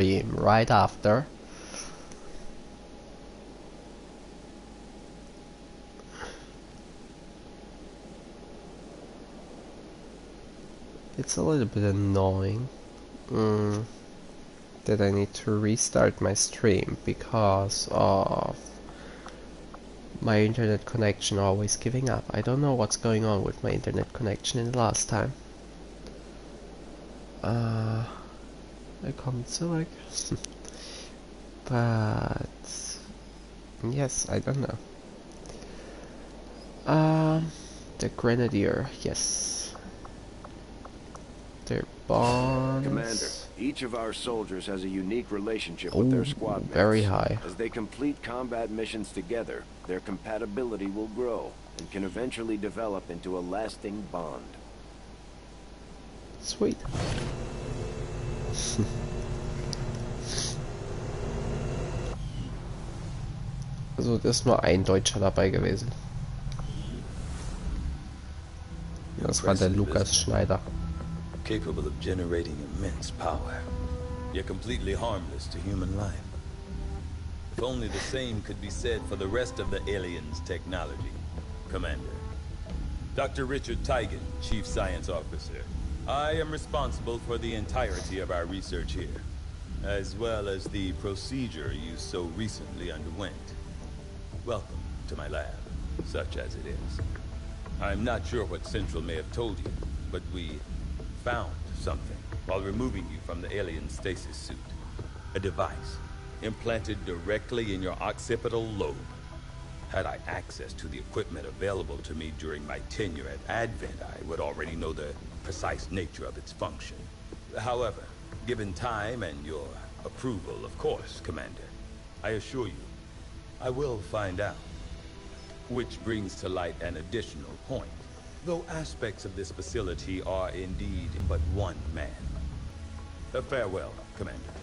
stream right after. It's a little bit annoying that I need to restart my stream because of my internet connection always giving up. I don't know what's going on with my internet connection in the last time. Willkommen zurück. But yes, I don't know. The Grenadier, yes. Their bonds. Commander, each of our soldiers has a unique relationship with their squad mates. Very high. As they complete combat missions together, their compatibility will grow and can eventually develop into a lasting bond. Sweet. Also, da ist nur ein Deutscher dabei gewesen. Das war der Lukas Schneider. Capable of generating immense power, yet completely harmless to human life. If only the same could be said for the rest of the aliens' technology. Commander. Dr. Richard Tigan, Chief Science Officer. I am responsible for the entirety of our research here, as well as the procedure you so recently underwent. Welcome to my lab, such as it is. I'm not sure what Central may have told you, but we found something while removing you from the alien stasis suit. A device implanted directly in your occipital lobe. Had I access to the equipment available to me during my tenure at Advent, I would already know the precise nature of its function. However, given time and your approval, of course, Commander, I assure you, I will find out. Which brings to light an additional point. Though aspects of this facility are indeed but one man. Farewell, Commander.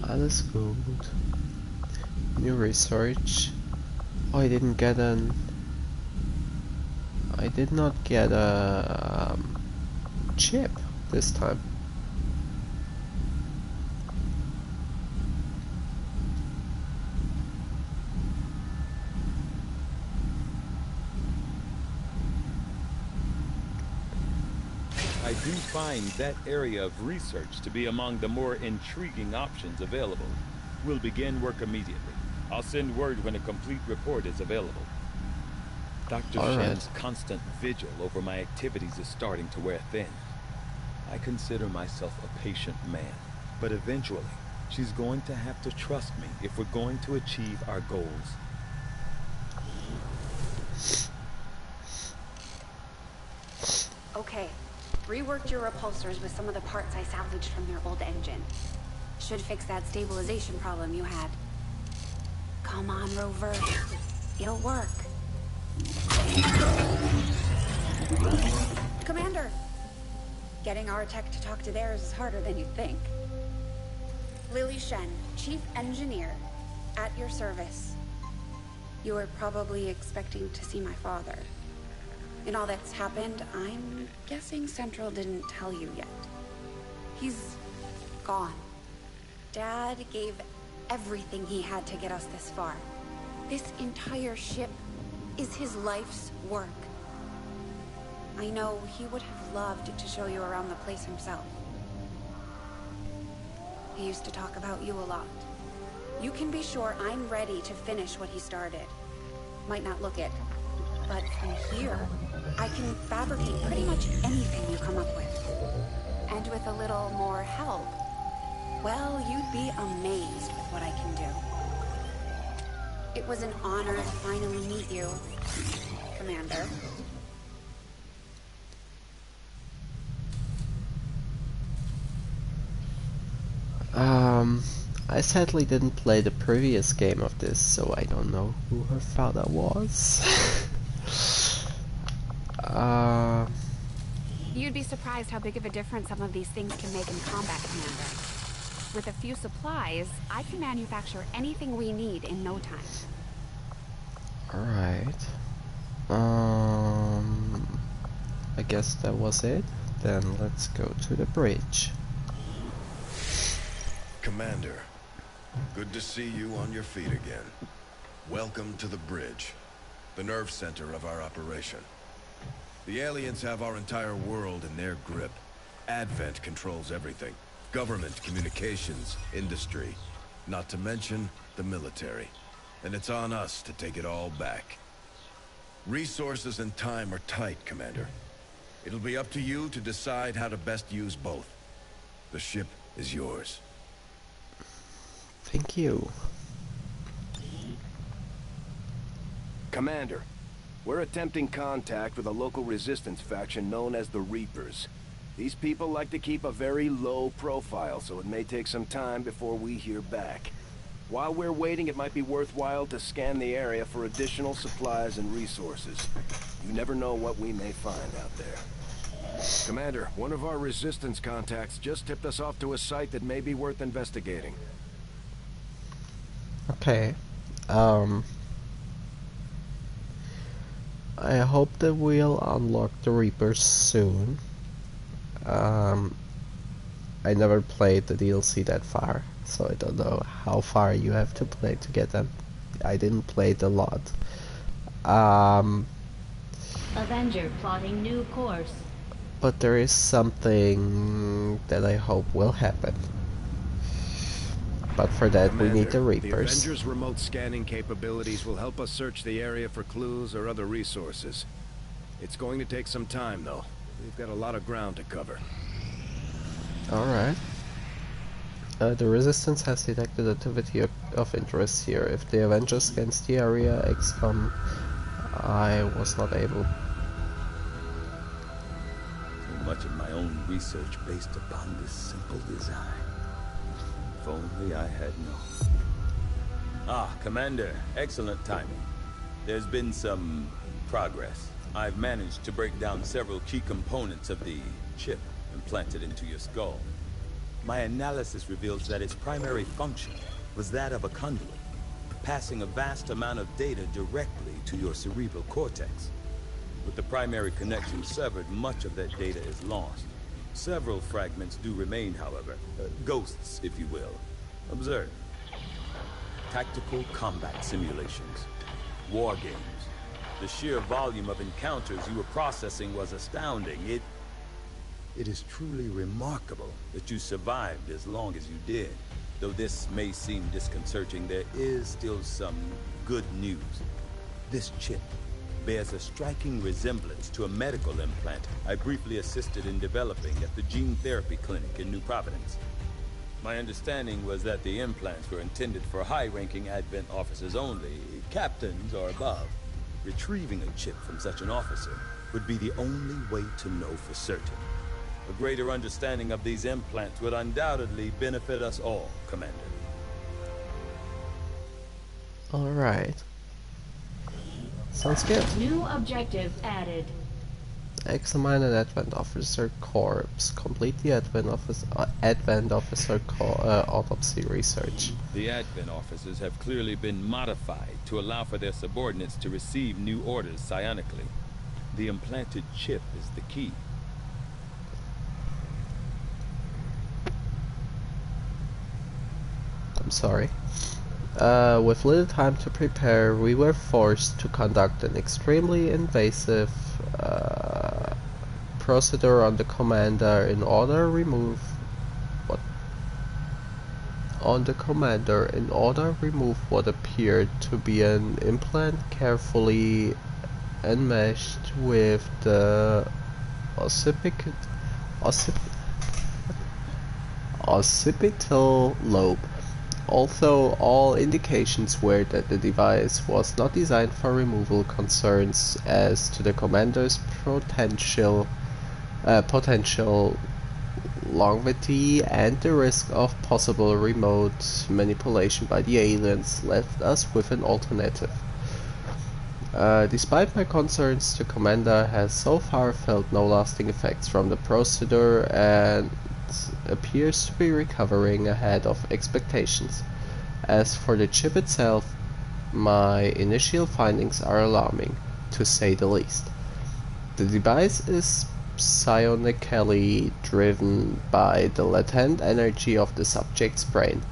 Alles gut. New research. Oh, I did not get a chip this time. I do find that area of research to be among the more intriguing options available. We'll begin work immediately. I'll send word when a complete report is available. Dr. Shen's constant vigil over my activities is starting to wear thin. I consider myself a patient man, but eventually, she's going to have to trust me if we're going to achieve our goals. Okay. Reworked your repulsors with some of the parts I salvaged from their old engine. Should fix that stabilization problem you had. Come on, Rover. It'll work. Commander! Getting our tech to talk to theirs is harder than you'd think. Lily Shen, Chief Engineer, at your service. You were probably expecting to see my father. In all that's happened, I'm guessing Central didn't tell you yet. He's gone. Dad gave everything he had to get us this far. This entire ship is his life's work. I know he would have loved to show you around the place himself. He used to talk about you a lot. You can be sure I'm ready to finish what he started. Might not look it, but from here, I can fabricate pretty much anything you come up with. And with a little more help, well, you'd be amazed with what I can do. It was an honor to finally meet you, Commander. I sadly didn't play the previous game of this, so I don't know who her father was. You'd be surprised how big of a difference some of these things can make in combat, Commander. With a few supplies, I can manufacture anything we need in no time. Alright. I guess that was it. Then let's go to the bridge. Commander, good to see you on your feet again. Welcome to the bridge, the nerve center of our operation. The aliens have our entire world in their grip. Advent controls everything. Government, communications, industry. Not to mention the military. And it's on us to take it all back. Resources and time are tight, Commander. It'll be up to you to decide how to best use both. The ship is yours. Thank you. Commander, we're attempting contact with a local resistance faction known as the Reapers. These people like to keep a very low profile, so it may take some time before we hear back. While we're waiting, it might be worthwhile to scan the area for additional supplies and resources. You never know what we may find out there. Commander, one of our resistance contacts just tipped us off to a site that may be worth investigating. Okay. I hope that we'll unlock the Reapers soon. I never played the DLC that far, so I don't know how far you have to play to get them. I didn't play it a lot. Avenger plotting new course. But there is something that I hope will happen. But for that, Commander, we need the the Reapers. Avengers' remote scanning capabilities will help us search the area for clues or other resources. It's going to take some time, though. We've got a lot of ground to cover. Alright. The Resistance has detected activity of interest here. If the Avengers scans the area, XCOM, I was not able. So much of my own research based upon this simple design. If only I had known. Ah, Commander, excellent timing. There's been some progress. I've managed to break down several key components of the chip implanted into your skull. My analysis reveals that its primary function was that of a conduit, passing a vast amount of data directly to your cerebral cortex. With the primary connection severed, much of that data is lost. Several fragments do remain, however. Ghosts, if you will. Observe. Tactical combat simulations. War games. The sheer volume of encounters you were processing was astounding. It is truly remarkable that you survived as long as you did. Though this may seem disconcerting, there is still some good news. This chip bears a striking resemblance to a medical implant I briefly assisted in developing at the gene therapy clinic in New Providence. My understanding was that the implants were intended for high-ranking Advent officers only, captains or above. Retrieving a chip from such an officer would be the only way to know for certain. A greater understanding of these implants would undoubtedly benefit us all, Commander. Alright. Sounds good. New objective added. Examine an Advent Officer corpse. Complete the Advent Officer autopsy research. The Advent officers have clearly been modified to allow for their subordinates to receive new orders psionically. The implanted chip is the key. I'm sorry. With little time to prepare, we were forced to conduct an extremely invasive procedure on the commander in order remove what appeared to be an implant carefully enmeshed with the occipital lobe. Although all indications were that the device was not designed for removal, concerns as to the commander's potential longevity and the risk of possible remote manipulation by the aliens left us with an alternative. Despite my concerns, the commander has so far felt no lasting effects from the procedure and appears to be recovering ahead of expectations. As for the chip itself, my initial findings are alarming, to say the least. The device is psionically driven by the latent energy of the subject's brain,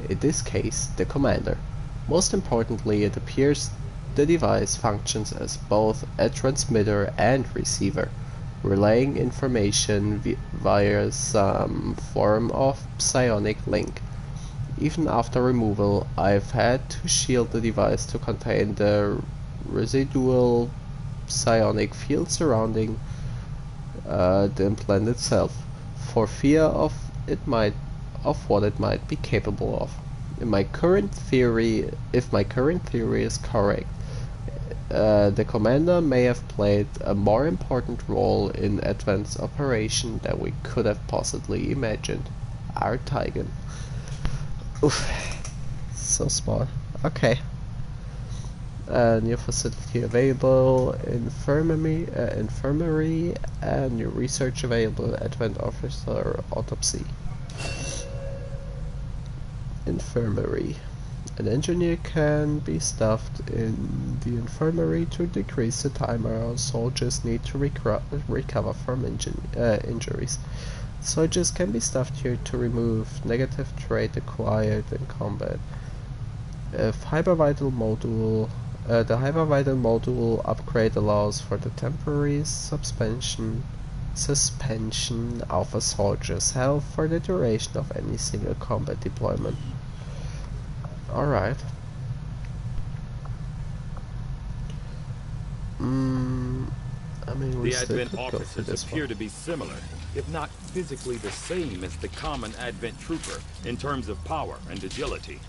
in this case the commander. Most importantly, it appears the device functions as both a transmitter and receiver, relaying information via some form of psionic link. Even after removal, I've had to shield the device to contain the residual psionic field surrounding the implant itself, for fear of what it might be capable of. If my current theory is correct, the commander may have played a more important role in Advent's operation than we could have possibly imagined. Our Tigan. Oof. So small. Okay. New facility available, infirmary, and new research available, Advent Officer Autopsy. Infirmary. An engineer can be stuffed in the infirmary to decrease the time our soldiers need to recover from injuries. Soldiers can be stuffed here to remove negative trait acquired in combat. If hypervital module The hypervital module upgrade allows for the temporary suspension of a soldier's health for the duration of any single combat deployment. Alright. I mean, we The still Advent could go for officers this appear one. to be similar, if not physically the same as the common Advent trooper in terms of power and agility.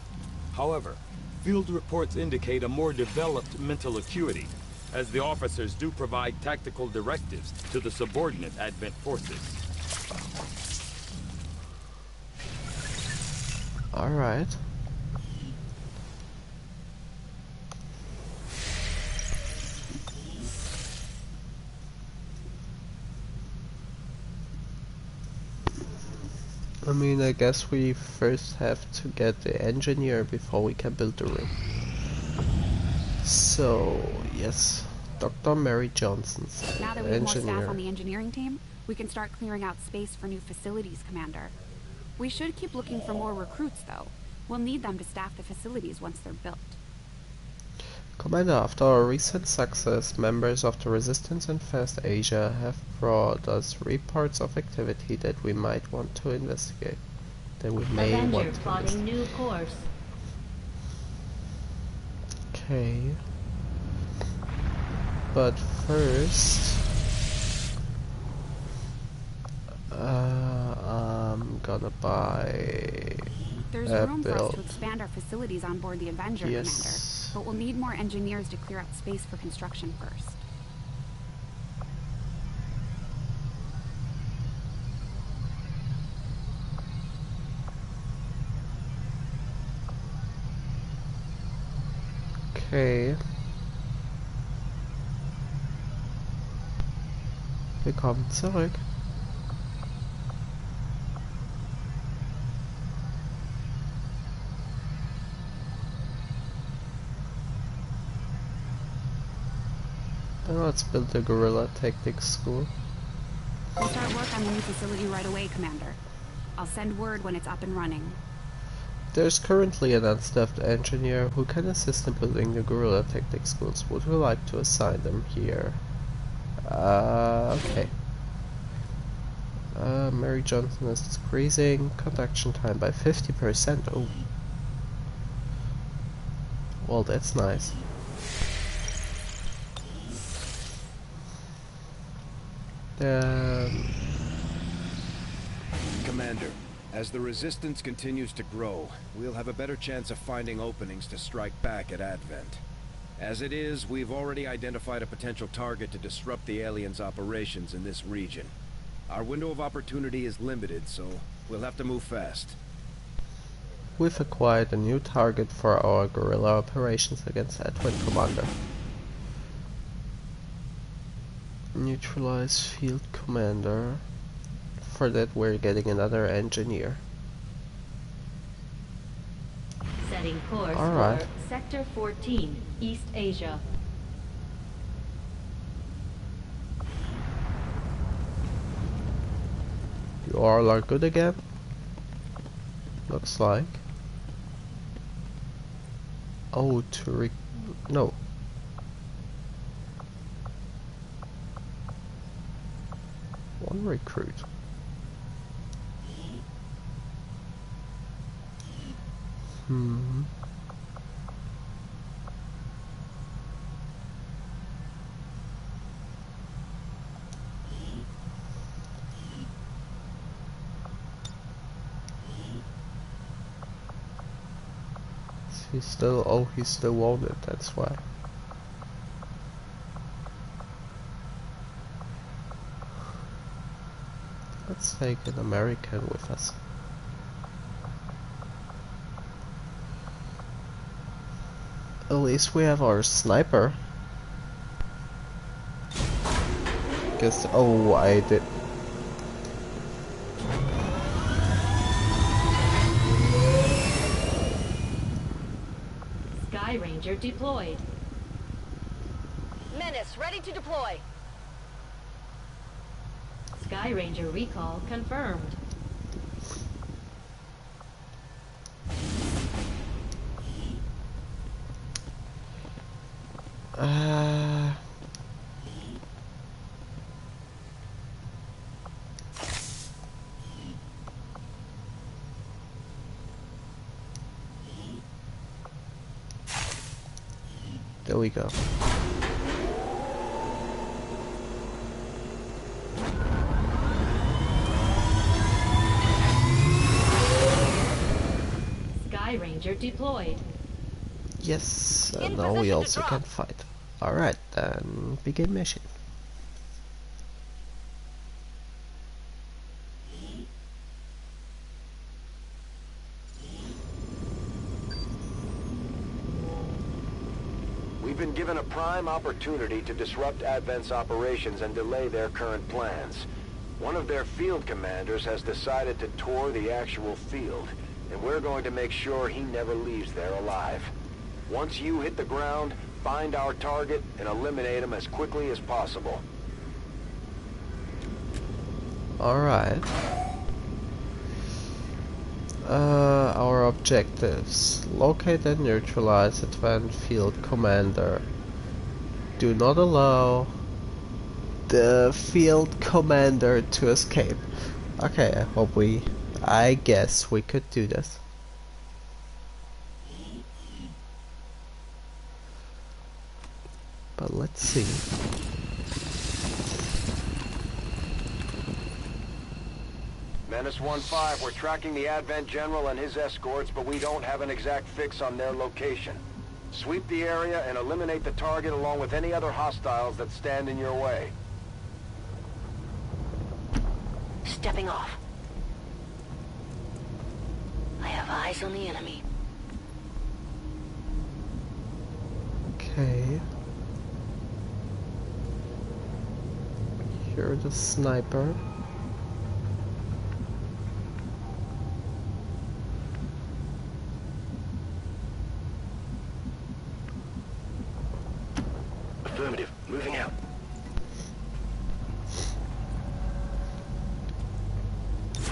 However, field reports indicate a more developed mental acuity, as the officers do provide tactical directives to the subordinate Advent forces. Alright. I mean, I guess we first have to get the engineer before we can build the room. So, yes, Dr. Mary Johnson's Now that we have more staff engineer. on the engineering team, we can start clearing out space for new facilities, Commander. We should keep looking for more recruits, though. We'll need them to staff the facilities once they're built. Commander, after our recent success, members of the Resistance in Fast Asia have brought us reports of activity that we might want to investigate. Avenger plotting new course. Okay. But first, I'm gonna buy There's a room for us build. to expand our facilities on board the Avenger, Commander. Yes. But we'll need more engineers to clear out space for construction first. Okay. Willkommen zurück. Now let's build the guerrilla tactics school. We'll start work on the new facility right away, Commander. I'll send word when it's up and running. There's currently an unstaffed engineer who can assist in building the guerrilla tactics schools. Would we like to assign them here? Okay. Mary Johnson is decreasing conduction time by 50%. Oh. Well, that's nice. Commander, as the Resistance continues to grow, we'll have a better chance of finding openings to strike back at Advent. As it is, we've already identified a potential target to disrupt the aliens' operations in this region. Our window of opportunity is limited, so we'll have to move fast. We've acquired a new target for our guerrilla operations against Advent Commander. Neutralize field commander. For that we're getting another engineer. Setting course Alright. for Sector 14, East Asia. You all are good again? Looks like. Oh, no. One recruit. Hmm. He's still, oh, he's still wounded, that's why. Let's take an American with us. At least we have our sniper. Guess, oh, I did. Sky Ranger deployed. Menace, ready to deploy. Sky Ranger recall confirmed. There we go. Sky Ranger deployed. Yes, and now we also can fight. Alright, then begin mission. We've been given a prime opportunity to disrupt Advent's operations and delay their current plans. One of their field commanders has decided to tour the actual field, and we're going to make sure he never leaves there alive. Once you hit the ground, find our target and eliminate him as quickly as possible. Alright. Our objectives. Locate and neutralize Advanced Field Commander. Do not allow the Field Commander to escape. Okay, I guess we could do this. But let's see. Menace 1-5, we're tracking the Advent General and his escorts, but we don't have an exact fix on their location. Sweep the area and eliminate the target along with any other hostiles that stand in your way. Stepping off. I have eyes on the enemy. Okay. You're the sniper. Affirmative. Moving out.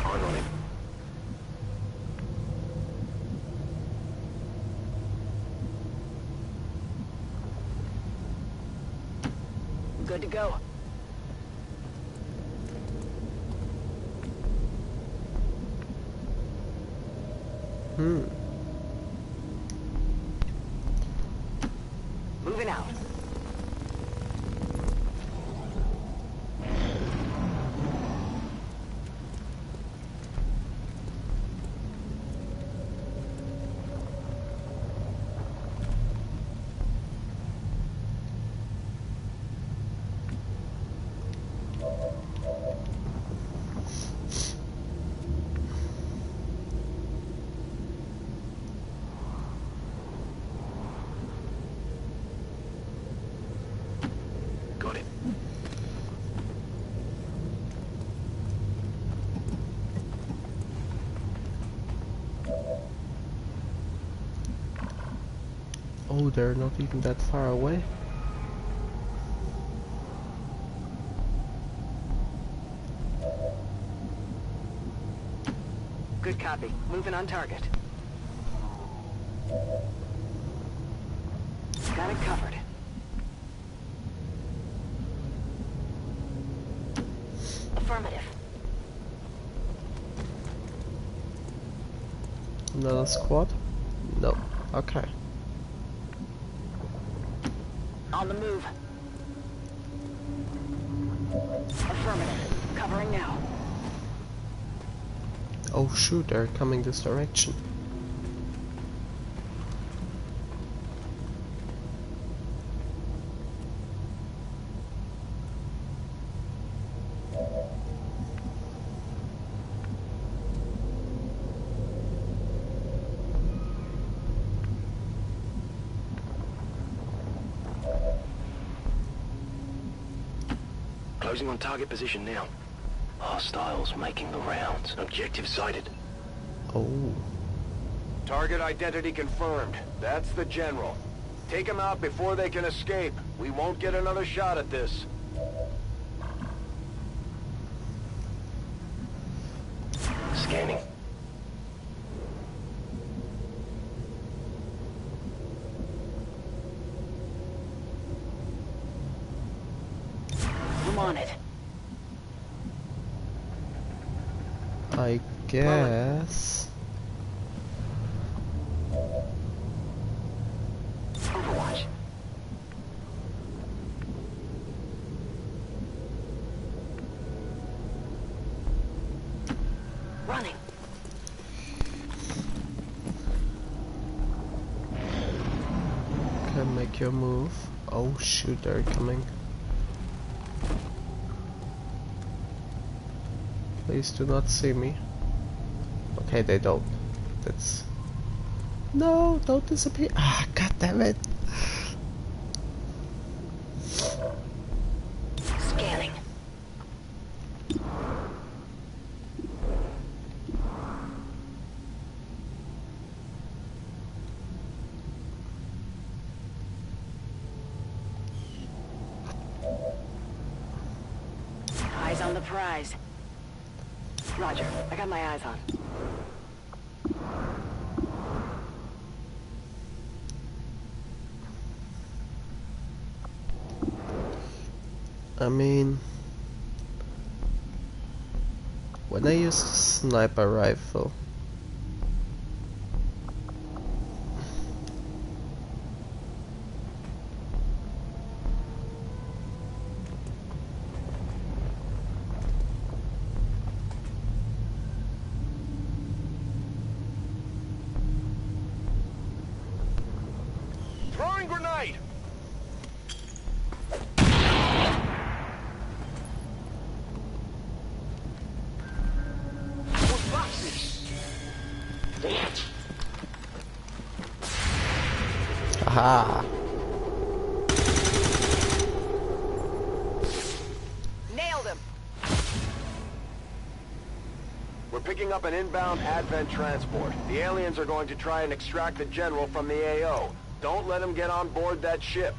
On it. Good to go. Moving out. Got it. Oh, they're not even that far away. Good copy. Moving on target. Got it covered. Affirmative. Another squad? No. Okay. On the move. Affirmative. Covering now. Oh shoot, they're coming this direction. Closing on target position now. Hostiles making the rounds. Objective sighted. Oh. Target identity confirmed. That's the general. Take them out before they can escape. We won't get another shot at this. Scanning. I'm on it. I guess. Overwatch. Running. Can make your move. Oh shoot, they're coming. Please do not see me. Okay, they don't. That's... No, don't disappear. Ah, god damn it. Scanning. Eyes on the prize. Roger, I got my eyes on. I mean, when I use the sniper rifle, Throwing grenade! aha! Nailed him. We're picking up an inbound Advent transport. The aliens are going to try and extract the general from the AO. Don't let him get on board that ship.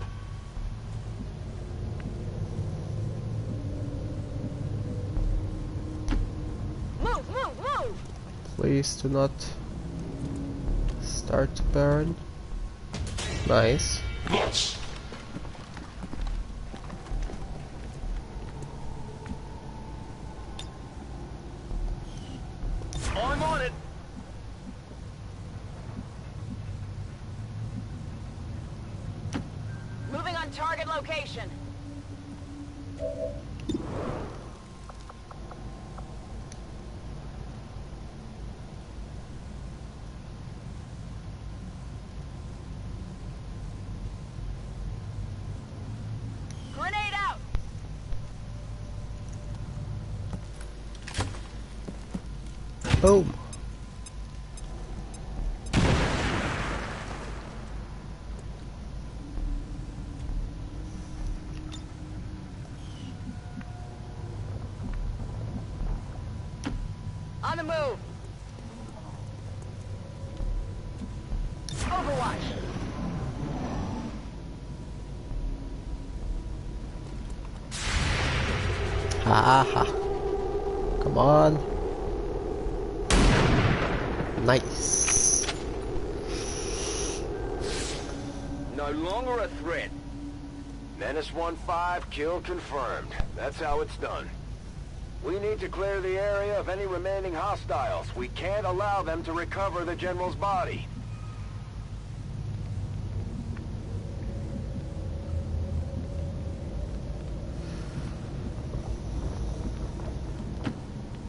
Move, move, move! Please do not start to burn. Nice. I'm on it! Moving on target location. Grenade out! Boom. On the move. Overwatch. Ha ha. Come on. Nice. No longer a threat. Menace 1-5, kill confirmed. That's how it's done. We need to clear the area of any remaining hostiles. We can't allow them to recover the General's body.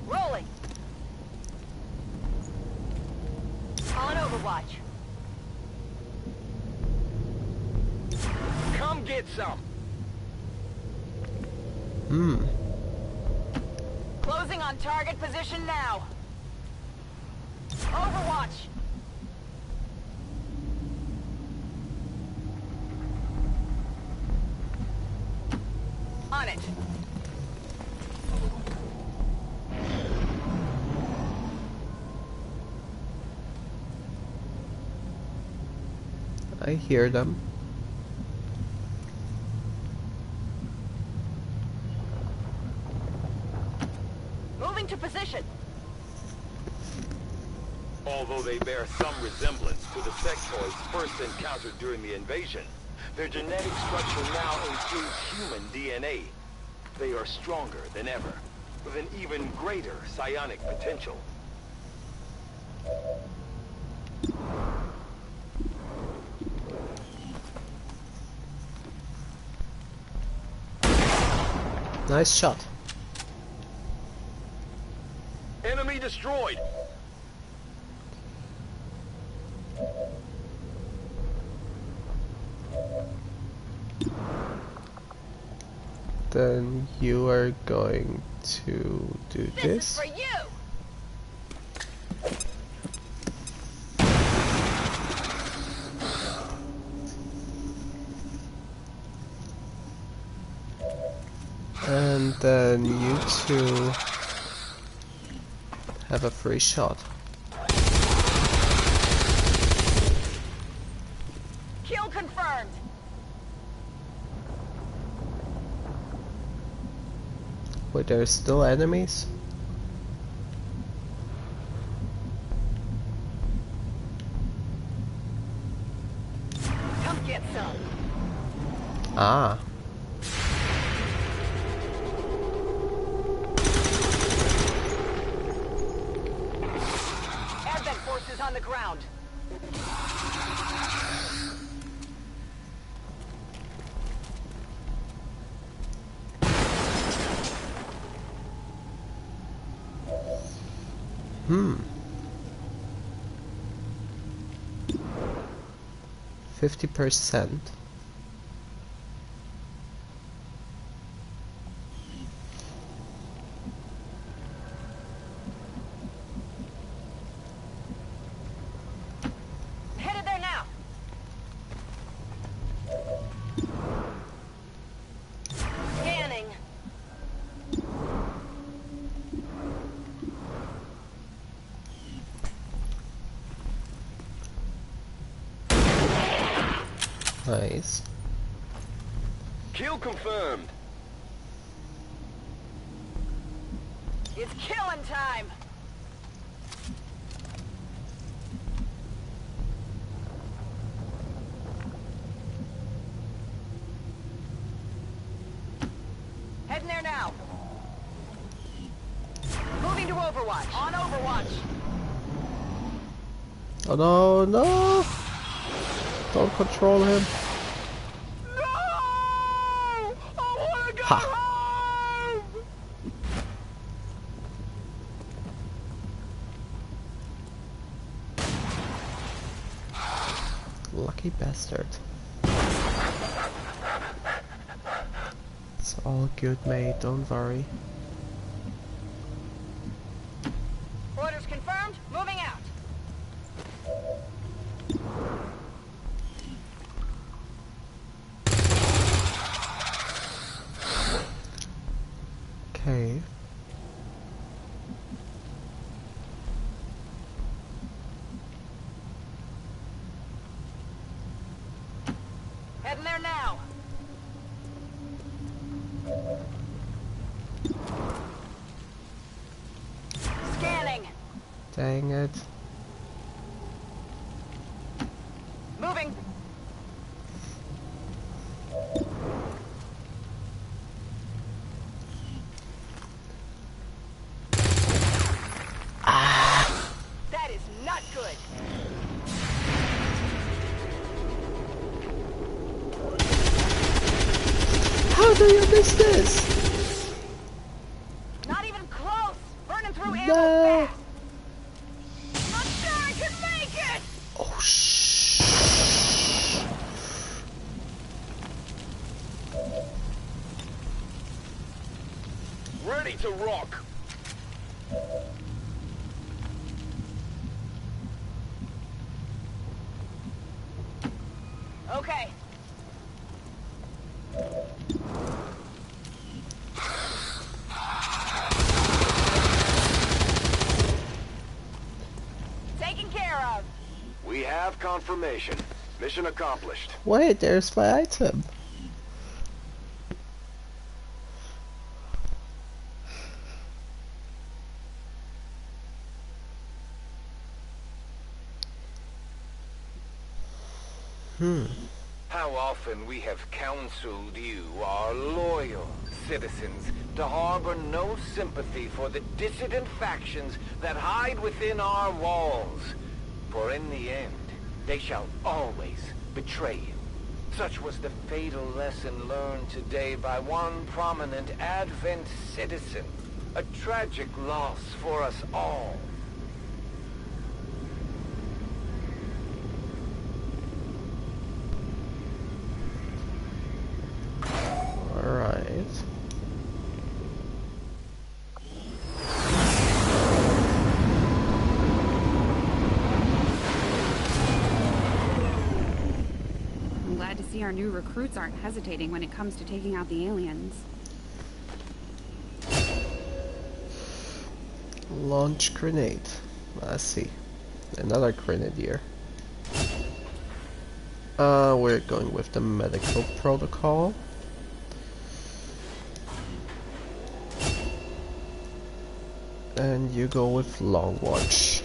Rolling. On Overwatch. Come get some. Closing on target position now. Overwatch. On it. I hear them. Moving to position. Although they bear some resemblance to the sectoids first encountered during the invasion, their genetic structure now includes human DNA. They are stronger than ever, with an even greater psionic potential. Nice shot. Enemy destroyed! Then you are going to do This this. is for you. And then you two have a free shot. Kill confirmed. Wait, there's still enemies? Come get some. Ah. Airbag forces on the ground. Hmm. 50%. Headed there now. Scanning. Nice. Kill confirmed! It's killing time. Heading there now. Moving to Overwatch. On Overwatch. Oh no, no! Don't control him. No! I wanna go Ha. home! Lucky bastard. It's all good, mate, don't worry. Orders confirmed. Moving out. Okay. Heading there now. Scanning. Dang it. do you miss this? Not even close! Burning through ammo No. fast! I'm sure I can make it! Oh shh. Ready to rock. Okay. Taken care of. We have confirmation. Mission accomplished. Wait, there's my item. How often we have counseled you, our loyal citizens, to harbor no sympathy for the dissident factions that hide within our walls. For in the end, they shall always betray you. Such was the fatal lesson learned today by one prominent Advent citizen. A tragic loss for us all. Alright. I'm glad to see our new recruits aren't hesitating when it comes to taking out the aliens. Launch grenade. I see. Another grenadier. We're going with the medical protocol. And you go with long watch.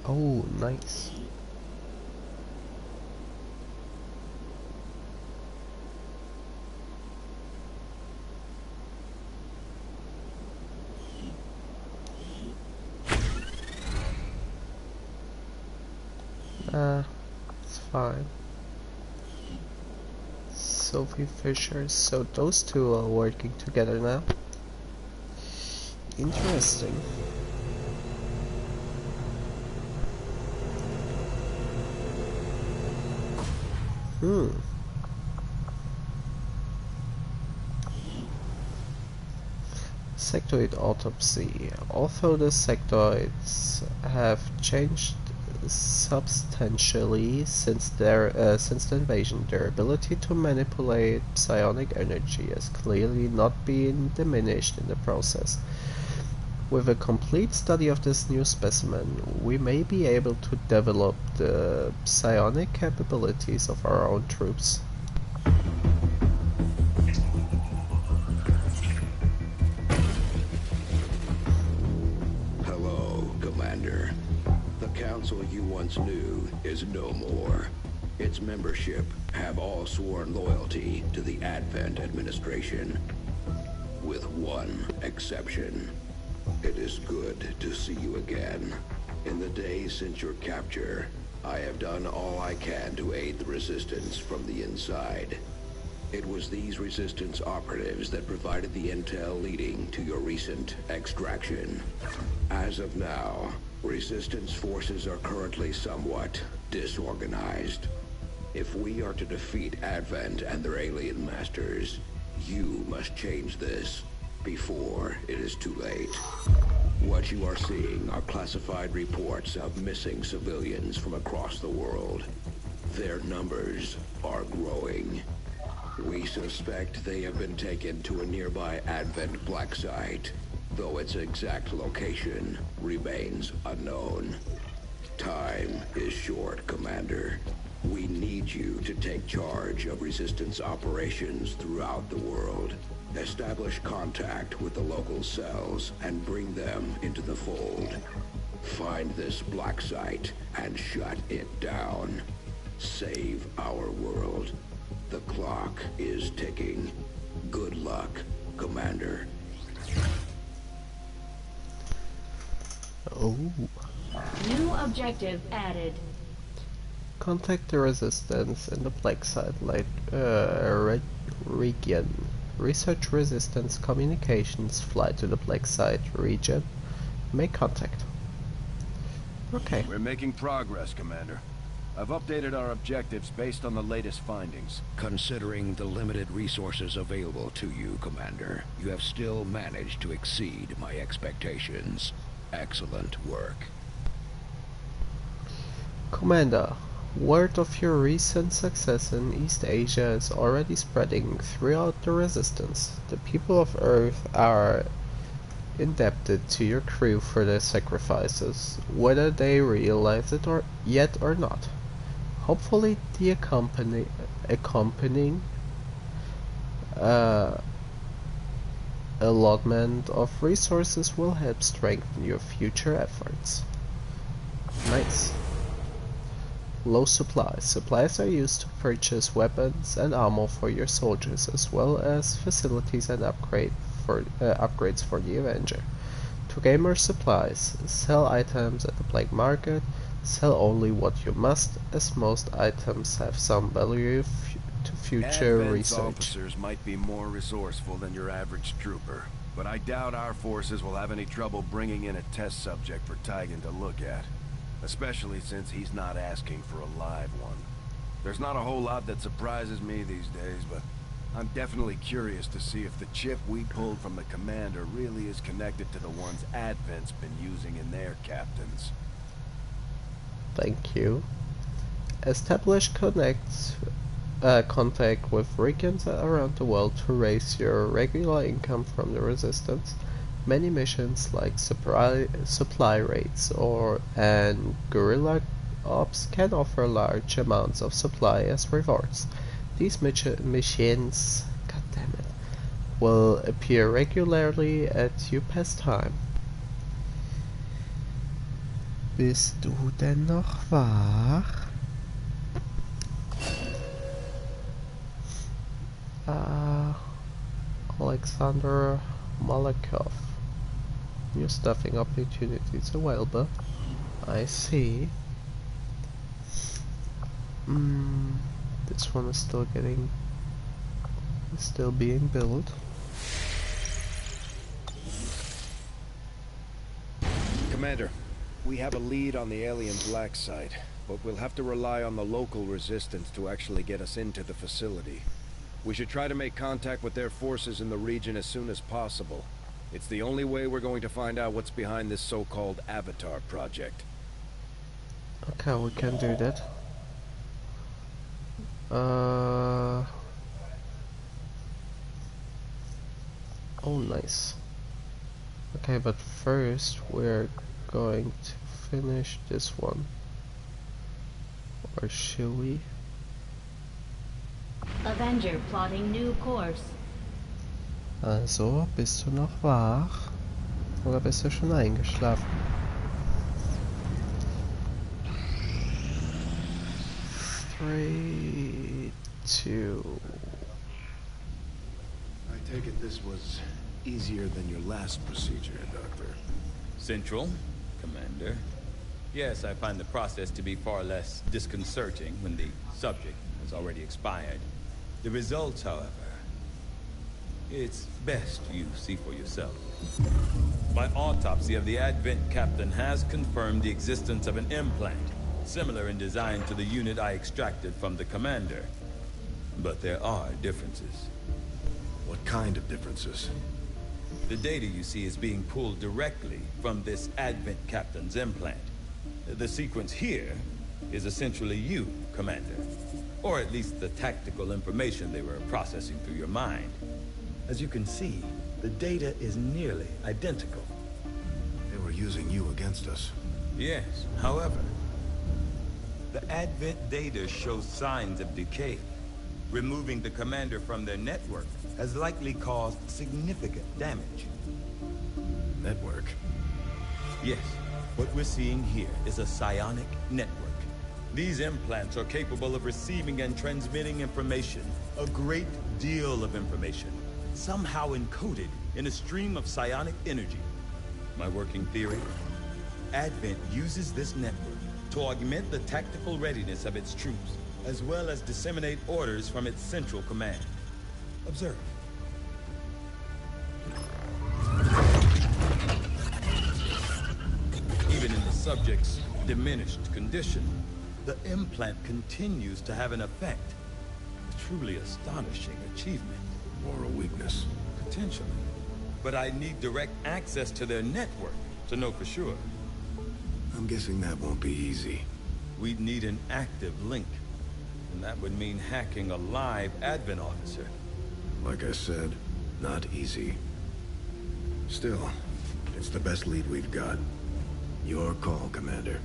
Oh, nice. It's fine. Sophie Fisher, so those two are working together now. Interesting. Sectoid autopsy. Although the sectoids have changed substantially since the invasion, their ability to manipulate psionic energy has clearly not been diminished in the process. With a complete study of this new specimen, we may be able to develop the psionic capabilities of our own troops. Hello, Commander. The council you once knew is no more. Its membership have all sworn loyalty to the Advent administration, with one exception. It is good to see you again. In the days since your capture, I have done all I can to aid the resistance from the inside. It was these resistance operatives that provided the intel leading to your recent extraction. As of now, resistance forces are currently somewhat disorganized. If we are to defeat Advent and their alien masters, you must change this before it is too late. What you are seeing are classified reports of missing civilians from across the world. Their numbers are growing. We suspect they have been taken to a nearby Advent black site, though its exact location remains unknown. Time is short, Commander. We need you to take charge of resistance operations throughout the world. Establish contact with the local cells and bring them into the fold. Find this black site and shut it down. Save our world. The clock is ticking. Good luck, Commander. Oh. New objective added. Contact the resistance in the Black Site region. Research resistance communications. Fly to the Black Site region. Make contact. Okay. We're making progress, Commander. I've updated our objectives based on the latest findings. Considering the limited resources available to you, Commander, you have still managed to exceed my expectations. Excellent work. Commander, word of your recent success in East Asia is already spreading throughout the Resistance. The people of Earth are indebted to your crew for their sacrifices, whether they realize it yet or not. Hopefully the accompanying allotment of resources will help strengthen your future efforts. Nice. Low supplies. Supplies are used to purchase weapons and ammo for your soldiers, as well as facilities and upgrades for the Avenger. To gain more supplies, sell items at the black market. Sell only what you must, as most items have some value to future Advent's research. officers might be more resourceful than your average trooper, but I doubt our forces will have any trouble bringing in a test subject for Tygan to look at. Especially since he's not asking for a live one. There's not a whole lot that surprises me these days, but I'm definitely curious to see if the chip we pulled from the commander really is connected to the ones Advent's been using in their captains. Thank you. Establish contact with regions around the world to raise your regular income from the Resistance. Many missions like supply raids and guerrilla ops can offer large amounts of supply as rewards. These missions, goddammit, will appear regularly as you pass time. Bist du denn noch wach? Alexander Malakov. New staffing opportunities available. I see. This one is still being built. Commander, we have a lead on the alien black site, but we'll have to rely on the local resistance to actually get us into the facility. We should try to make contact with their forces in the region as soon as possible. It's the only way we're going to find out what's behind this so-called Avatar project. Okay, we can do that. Oh, nice. Okay, but first we're going to finish this one. Or should we? Avenger plotting new course. Also, bist du noch wach? Oder bist du schon eingeschlafen? 3, 2. I take it this was easier than your last procedure, Doctor. Central, Commander. Yes, I find the process to be far less disconcerting when the subject has already expired. The results, however, it's best you see for yourself. My autopsy of the Advent captain has confirmed the existence of an implant, similar in design to the unit I extracted from the commander. But there are differences. What kind of differences? The data you see is being pulled directly from this Advent captain's implant. The sequence here is essentially you, Commander. Or at least the tactical information they were processing through your mind. As you can see, the data is nearly identical. They were using you against us. Yes, however, the Advent data shows signs of decay. Removing the commander from their network has likely caused significant damage. Network? Yes, what we're seeing here is a psionic network. These implants are capable of receiving and transmitting information, a great deal of information, somehow encoded in a stream of psionic energy. My working theory? Advent uses this network to augment the tactical readiness of its troops, as well as disseminate orders from its central command. Observe. Even in the subject's diminished condition, the implant continues to have an effect. A truly astonishing achievement. Or a weakness. Potentially. But I need direct access to their network to know for sure. I'm guessing that won't be easy. We'd need an active link. And that would mean hacking a live Advent officer. Like I said, not easy. Still, it's the best lead we've got. Your call, Commander.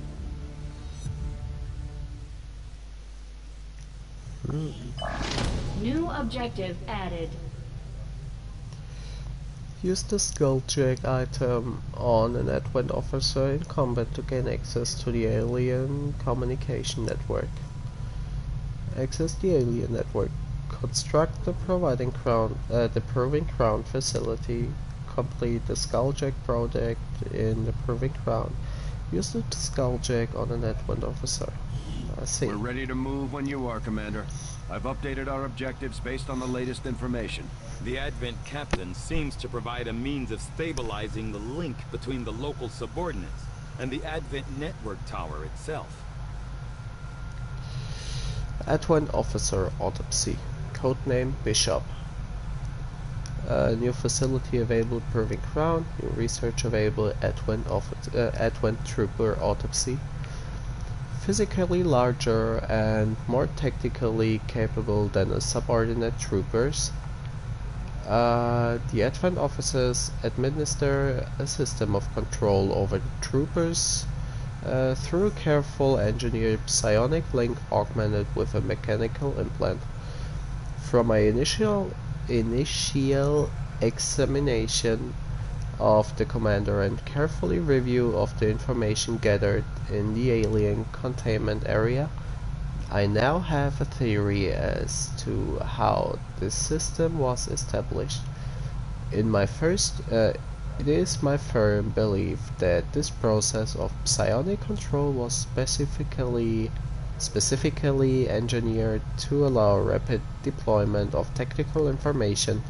New objective added. Use the Skulljack item on an Advent officer in combat to gain access to the alien communication network. Access the alien network. Construct the Proving Ground facility. Complete the Skulljack project in the Proving Ground. Use the Skulljack on an Advent officer. I see. We're ready to move when you are, Commander. I've updated our objectives based on the latest information. The Advent captain seems to provide a means of stabilizing the link between the local subordinates and the Advent network tower itself. Advent officer autopsy. Codename Bishop. New facility available Proving Ground. New research available Advent Trooper autopsy. Physically larger and more tactically capable than the subordinate troopers. The Advent officers administer a system of control over the troopers through a careful engineered psionic link augmented with a mechanical implant. From my initial examination of the commander and carefully review of the information gathered in the alien containment area, I now have a theory as to how this system was established. It is my firm belief that this process of psionic control was specifically engineered to allow rapid deployment of tactical information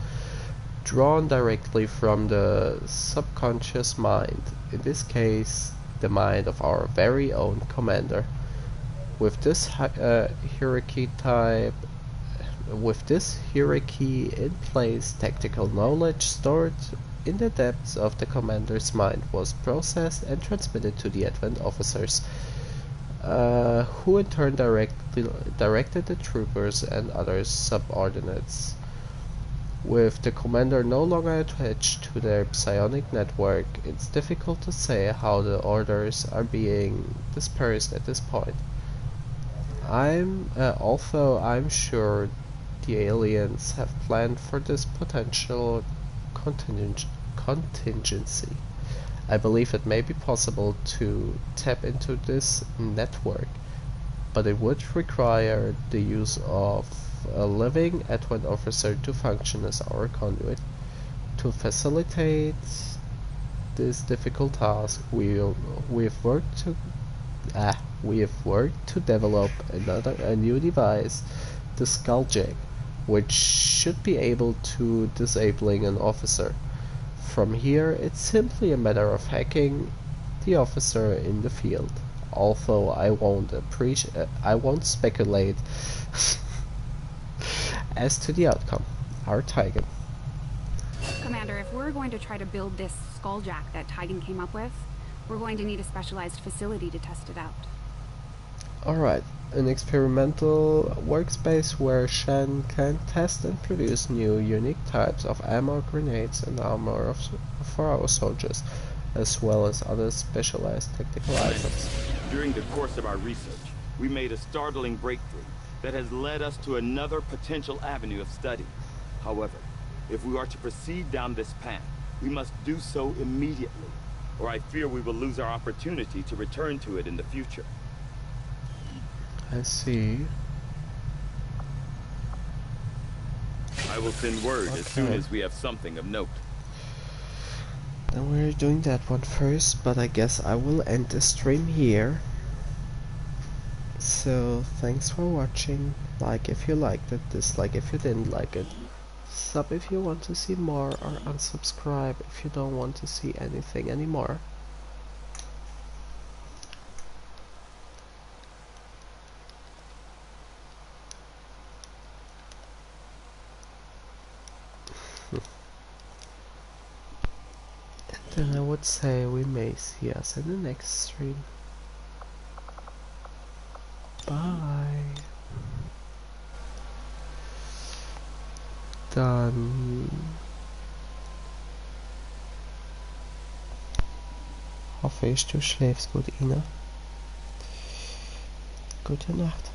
drawn directly from the subconscious mind, in this case the mind of our very own commander. With this hierarchy in place, tactical knowledge stored in the depths of the commander's mind was processed and transmitted to the Advent officers, who in turn directed the troopers and other subordinates. With the commander no longer attached to their psionic network, it's difficult to say how the orders are being dispersed at this point. Although I'm sure the aliens have planned for this potential contingency. I believe it may be possible to tap into this network, but it would require the use of a living Advent officer to function as our conduit. To facilitate this difficult task, we have worked to develop a new device, the Skulljack, which should be able to disabling an officer. From here, it's simply a matter of hacking the officer in the field. Although I won't speculate as to the outcome. Our Tigan. Commander, if we're going to try to build this Skulljack that Tigan came up with, we're going to need a specialized facility to test it out. Alright, an experimental workspace where Shen can test and produce new unique types of ammo, grenades and armor for our soldiers, as well as other specialized tactical items. During the course of our research, we made a startling breakthrough that has led us to another potential avenue of study. However, if we are to proceed down this path, we must do so immediately, or I fear we will lose our opportunity to return to it in the future. I see. I will send word as soon as we have something of note. then we're doing that one first, but I guess I will end the stream here. So thanks for watching. Like if you liked it, dislike if you didn't like it, sub if you want to see more, or unsubscribe if you don't want to see anything anymore. And then I would say we may see us in the next stream. Bye. Dann hoffe ich, du schläfst gut, Ina. Gute Nacht.